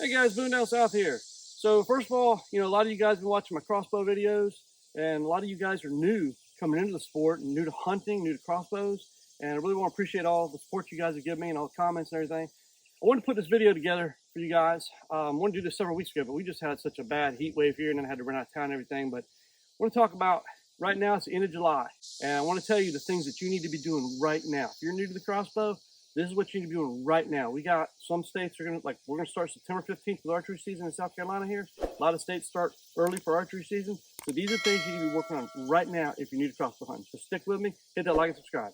Hey guys, Boone down south here. So first of all, a lot of you guys have been watching my crossbow videos, and a lot of you guys are new coming into the sport and new to hunting, new to crossbows, and I really want to appreciate all the support you guys have given me and all the comments and everything. I wanted to put this video together for you guys. I wanted to do this several weeks ago, but we just had such a bad heat wave here and then I had to run out of town and everything. But I want to talk about, right now it's the end of July, and I want to tell you the things that you need to be doing right now. If you're new to the crossbow, this is what you need to be doing right now. We got some states are we're gonna start September 15th with archery season in South Carolina here. A lot of states start early for archery season. So these are things you need to be working on right now if you're new to crossbow hunting. So stick with me, hit that like and subscribe.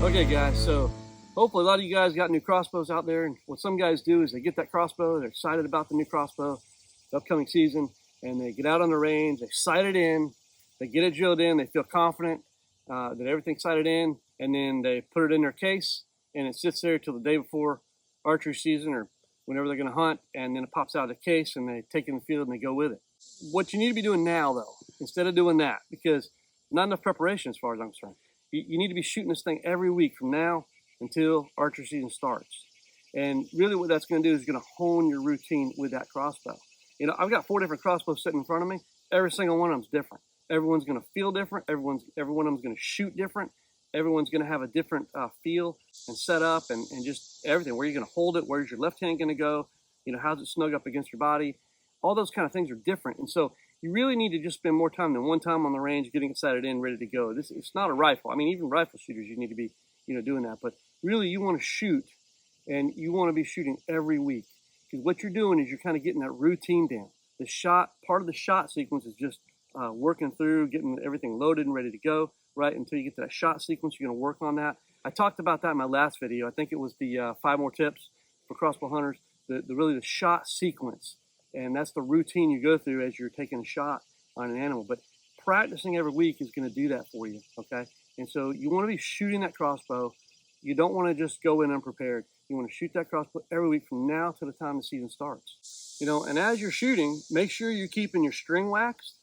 Okay guys, so hopefully a lot of you guys got new crossbows out there, and what some guys do is they get that crossbow, they're excited about the new crossbow, the upcoming season, and they get out on the range, they sight it in, they get it drilled in, they feel confident that everything's sighted in, and then they put it in their case, and it sits there till the day before archery season or whenever they're going to hunt, and then it pops out of the case, and they take it in the field and they go with it. What you need to be doing now, though, instead of doing that, because not enough preparation as far as I'm concerned, you need to be shooting this thing every week from now until archery season starts. And really what that's going to do is going to hone your routine with that crossbow. I've got 4 different crossbows sitting in front of me. Every single one of them is different. Everyone's going to feel different. Every one of them is going to shoot different. Everyone's going to have a different feel and setup and just everything. Where you're going to hold it, where's your left hand going to go, how's it snug up against your body. All those kind of things are different. And so you really need to just spend more time than one time on the range getting it sighted in, ready to go. It's not a rifle. I mean, even rifle shooters, you need to be doing that. But really, you want to shoot, and you want to be shooting every week. Because what you're doing is you're kind of getting that routine down. The shot, part of the shot sequence is just working through, getting everything loaded and ready to go, right? Until you get to that shot sequence, you're going to work on that. I talked about that in my last video. I think it was the 5 more tips for crossbow hunters. Really the shot sequence. And that's the routine you go through as you're taking a shot on an animal. But practicing every week is going to do that for you, okay? And so you want to be shooting that crossbow. You don't want to just go in unprepared. You want to shoot that crossbow every week from now to the time the season starts. And as you're shooting, make sure you're keeping your string waxed,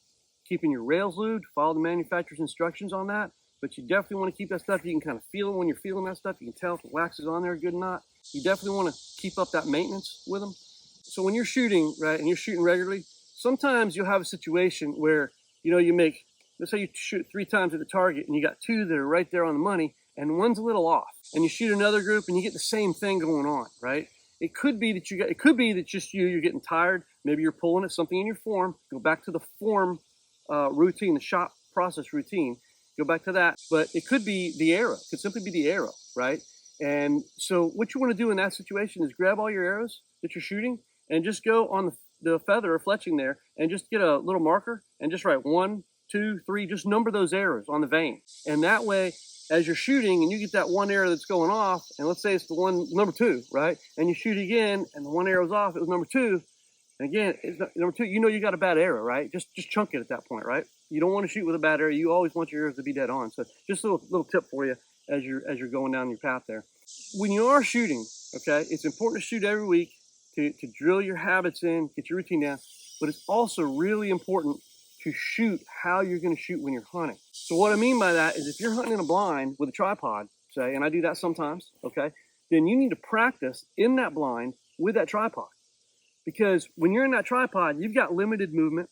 keeping your rails lubed, follow the manufacturer's instructions on that. But you definitely want to keep that stuff. You can kind of feel it when you're feeling that stuff. You can tell if the wax is on there good or not. You definitely want to keep up that maintenance with them. So when you're shooting, right, and you're shooting regularly, sometimes you'll have a situation where, you make, let's say you shoot 3 times at the target and you got 2 that are right there on the money and one's a little off. And you shoot another group and you get the same thing going on, right? It could be that just you're getting tired. Maybe you're pulling at something in your form. Go back to the form routine, the shot process routine. Go back to that. But it could be the arrow. It could simply be the arrow, right? And so what you want to do in that situation is grab all your arrows that you're shooting and just go on the feather or fletching there and just get a little marker and just write 1, 2, 3, just number those arrows on the vein. And that way, as you're shooting and you get that one arrow that's going off, and let's say it's the one, number 2, right? And you shoot again and the one arrow's off, it was number 2. And again, it's number 2, you got a bad arrow, right? Just chunk it at that point, right? You don't want to shoot with a bad arrow. You always want your arrows to be dead on. So just a little tip for you as you're going down your path there. When you are shooting, okay, it's important to shoot every week, to drill your habits in, get your routine down, but it's also really important to shoot how you're going to shoot when you're hunting. So what I mean by that is if you're hunting in a blind with a tripod, say, and I do that sometimes, okay, then you need to practice in that blind with that tripod. Because when you're in that tripod, you've got limited movement.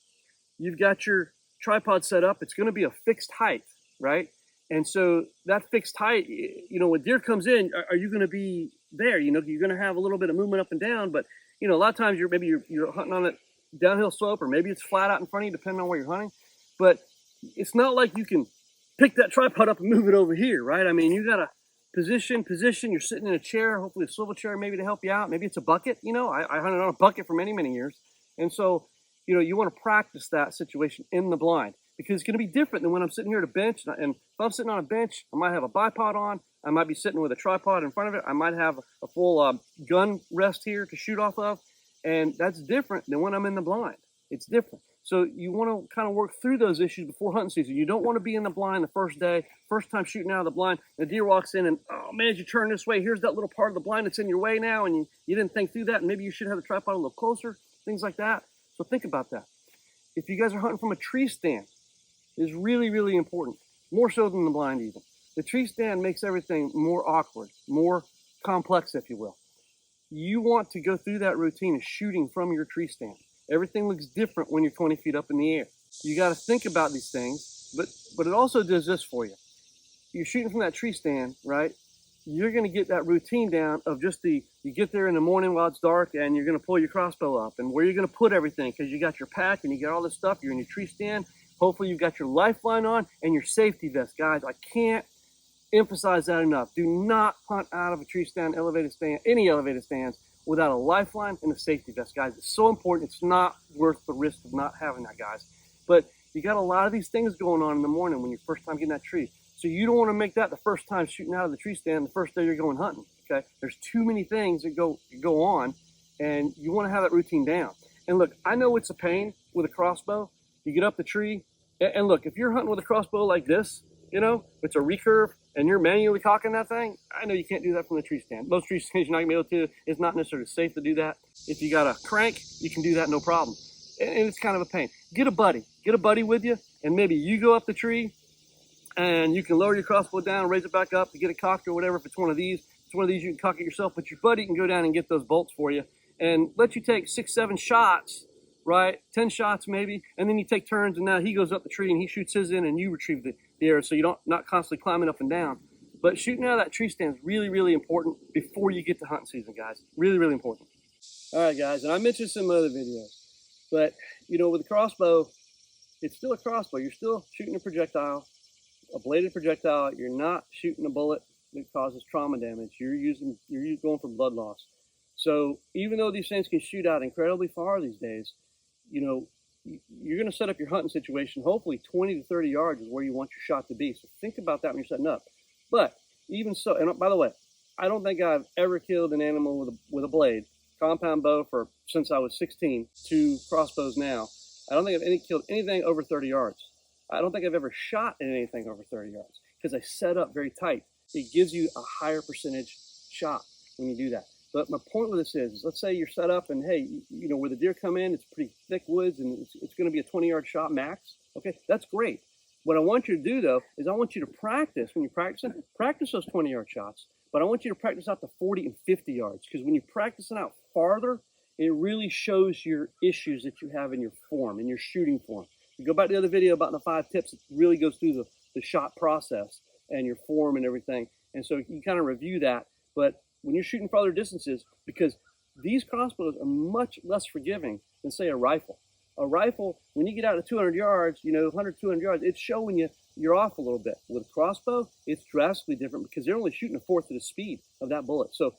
You've got your tripod set up. It's going to be a fixed height, right? And so that fixed height, when deer comes in, are you going to be there? You're going to have a little bit of movement up and down, but a lot of times you're hunting on a downhill slope, or maybe it's flat out in front of you, depending on where you're hunting. But it's not like you can pick that tripod up and move it over here, right? I mean, you got to position. You're sitting in a chair, hopefully a swivel chair, maybe to help you out. Maybe it's a bucket. I hunted on a bucket for many, many years, and so you want to practice that situation in the blind. Because it's going to be different than when I'm sitting here at a bench. And if I'm sitting on a bench, I might have a bipod on. I might be sitting with a tripod in front of it. I might have a full gun rest here to shoot off of. And that's different than when I'm in the blind. It's different. So you want to kind of work through those issues before hunting season. You don't want to be in the blind the first day, first time shooting out of the blind. The deer walks in and, oh man, as you turn this way, here's that little part of the blind that's in your way now. And you didn't think through that. And maybe you should have the tripod a little closer, things like that. So think about that. If you guys are hunting from a tree stand, is really, really important, more so than the blind even. The tree stand makes everything more awkward, more complex, if you will. You want to go through that routine of shooting from your tree stand. Everything looks different when you're 20 feet up in the air. You got to think about these things, but it also does this for you. You're shooting from that tree stand, right? You're going to get that routine down of just you get there in the morning while it's dark and you're going to pull your crossbow up and where you're going to put everything because you got your pack and you got all this stuff. You're in your tree stand. Hopefully you've got your lifeline on and your safety vest. Guys, I can't emphasize that enough. Do not hunt out of a tree stand, elevated stand, any elevated stands without a lifeline and a safety vest, guys. It's so important. It's not worth the risk of not having that, guys. But you got a lot of these things going on in the morning when you're first time getting that tree. So you don't want to make that the first time shooting out of the tree stand the first day you're going hunting, okay? There's too many things that go on, and you want to have that routine down. And look, I know it's a pain with a crossbow. You get up the tree, and look, if you're hunting with a crossbow like this, you know, it's a recurve, and you're manually cocking that thing, I know you can't do that from the tree stand. Most tree stands you're not going to be able to. It's not necessarily safe to do that. If you got a crank, you can do that no problem. And it's kind of a pain. Get a buddy with you, and maybe you go up the tree, and you can lower your crossbow down, raise it back up to get it cocked or whatever. If it's one of these, you can cock it yourself, but your buddy can go down and get those bolts for you and let you take 6, 7 shots, right? 10 shots maybe, and then you take turns, and now he goes up the tree and he shoots his in and you retrieve the air so you not constantly climbing up and down. But shooting out of that tree stand is really, really important before you get to hunting season, guys. Really, really important. All right, guys, and I mentioned some other videos, but, you know, with a crossbow, it's still a crossbow. You're still shooting a projectile. A bladed projectile. You're not shooting a bullet that causes trauma damage. You're going for blood loss. So even though these things can shoot out incredibly far these days, you know, you're going to set up your hunting situation. Hopefully 20 to 30 yards is where you want your shot to be. So think about that when you're setting up. But even so, and by the way, I don't think I've ever killed an animal with a blade, compound bow since I was 16 to crossbows now. I don't think I've killed anything over 30 yards. I don't think I've ever shot at anything over 30 yards because I set up very tight. It gives you a higher percentage shot when you do that. But my point with this is let's say you're set up and, hey, you know, where the deer come in, it's pretty thick woods and it's going to be a 20-yard shot max. Okay, that's great. What I want you to do, though, is I want you to practice. When you're practicing, practice those 20-yard shots. But I want you to practice out to 40 and 50 yards because when you're practicing out farther, it really shows your issues that you have in your form, in your shooting form. You go back to the other video about the 5 tips, it really goes through the shot process and your form and everything. And so you kind of review that. But when you're shooting farther distances, because these crossbows are much less forgiving than, say, a rifle. A rifle, when you get out to 200 yards, you know, 100, 200 yards, it's showing you're off a little bit. With a crossbow, it's drastically different because they're only shooting a fourth of the speed of that bullet. So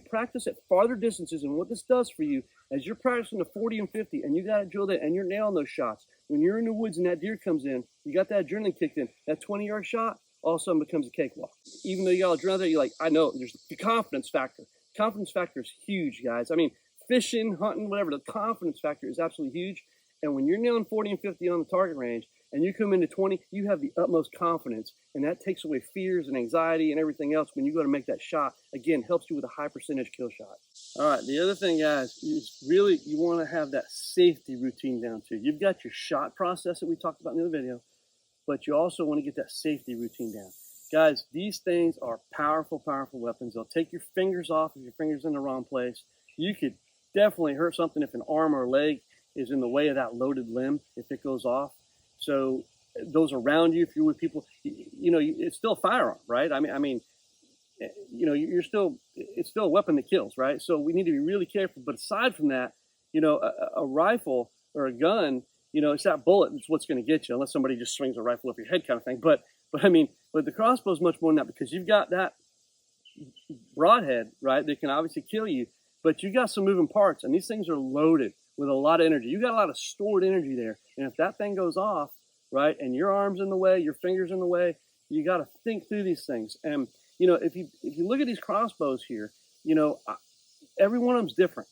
practice at farther distances. And what this does for you, as you're practicing the 40 and 50, and you got it drilled in, and you're nailing those shots, when you're in the woods and that deer comes in, you got that adrenaline kicked in, that 20-yard shot all of a sudden becomes a cakewalk. Even though you got adrenaline there, you're like, I know, there's the confidence factor. Confidence factor is huge, guys. I mean, fishing, hunting, whatever, the confidence factor is absolutely huge. And when you're nailing 40 and 50 on the target range, and you come into 20, you have the utmost confidence, and that takes away fears and anxiety and everything else when you go to make that shot. Again, helps you with a high percentage kill shot. All right, the other thing, guys, is really you want to have that safety routine down too. You've got your shot process that we talked about in the other video, but you also want to get that safety routine down. Guys, these things are powerful, powerful weapons. They'll take your fingers off if your finger's in the wrong place. You could definitely hurt something if an arm or leg is in the way of that loaded limb if it goes off. So those around you, if you're with people, you know, it's still a firearm, right? I mean, you know, it's still a weapon that kills, right? So we need to be really careful. But aside from that, you know, a rifle or a gun, you know, it's that bullet that's what's going to get you, unless somebody just swings a rifle over your head kind of thing. But the crossbow is much more than that because you've got that broadhead, right, that can obviously kill you, but you got some moving parts, and these things are loaded with a lot of energy. You got a lot of stored energy there. And if that thing goes off, right, and your arm's in the way, your finger's in the way, you got to think through these things. And, you know, if you look at these crossbows here, you know, every one of them's different.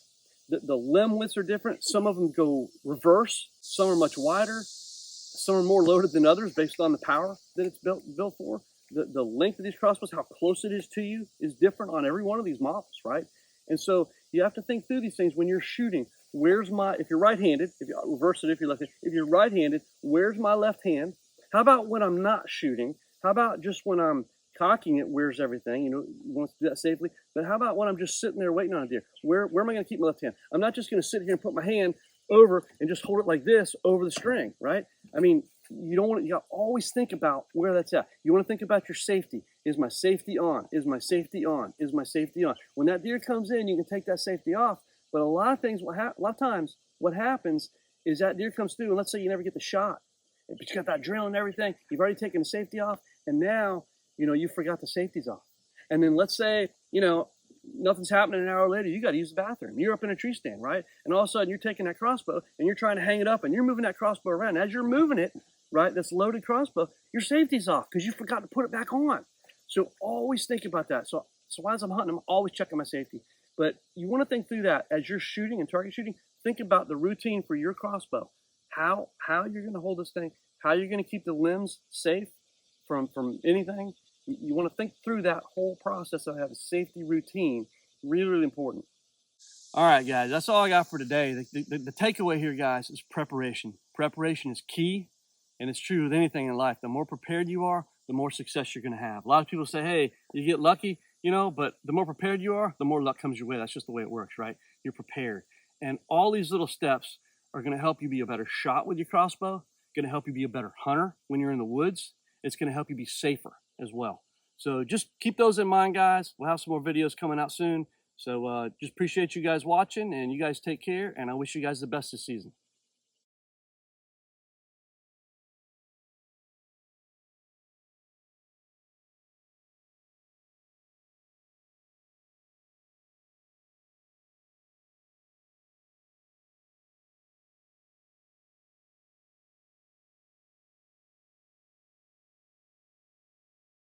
The limb widths are different. Some of them go reverse. Some are much wider. Some are more loaded than others based on the power that it's built for. The length of these crossbows, how close it is to you, is different on every one of these models, right? And so you have to think through these things when you're shooting. If you're right-handed, if you reverse it, if you're left-handed, if you're right-handed, where's my left hand? How about when I'm not shooting? How about just when I'm cocking it, where's everything? You know, you want to do that safely. But how about when I'm just sitting there waiting on a deer? Where am I going to keep my left hand? I'm not just going to sit here and put my hand over and just hold it like this over the string, right? I mean, you don't want to, you got to always think about where that's at. You want to think about your safety. Is my safety on? Is my safety on? Is my safety on? When that deer comes in, you can take that safety off. But a lot of things, a lot of times, what happens is that deer comes through, and let's say you never get the shot, but you got that drill and everything. You've already taken the safety off, and now you forgot the safeties off. And then let's say nothing's happening an hour later. You got to use the bathroom. You're up in a tree stand, right? And all of a sudden, you're taking that crossbow and you're trying to hang it up, and you're moving that crossbow around. As you're moving it, right, that's loaded crossbow, your safety's off because you forgot to put it back on. So always think about that. So as I'm hunting, I'm always checking my safety. But you want to think through that as you're shooting and target shooting. Think about the routine for your crossbow. How you're going to hold this thing, how you're going to keep the limbs safe from anything. You want to think through that whole process of having a safety routine. Really, really important. All right, guys, that's all I got for today. The takeaway here, guys, is preparation. Preparation is key, and it's true with anything in life. The more prepared you are, the more success you're going to have. A lot of people say, hey, you get lucky, but the more prepared you are, the more luck comes your way. That's just the way it works, right? You're prepared. And all these little steps are going to help you be a better shot with your crossbow, going to help you be a better hunter when you're in the woods. It's going to help you be safer as well. So just keep those in mind, guys. We'll have some more videos coming out soon. So just appreciate you guys watching, and you guys take care, and I wish you guys the best this season.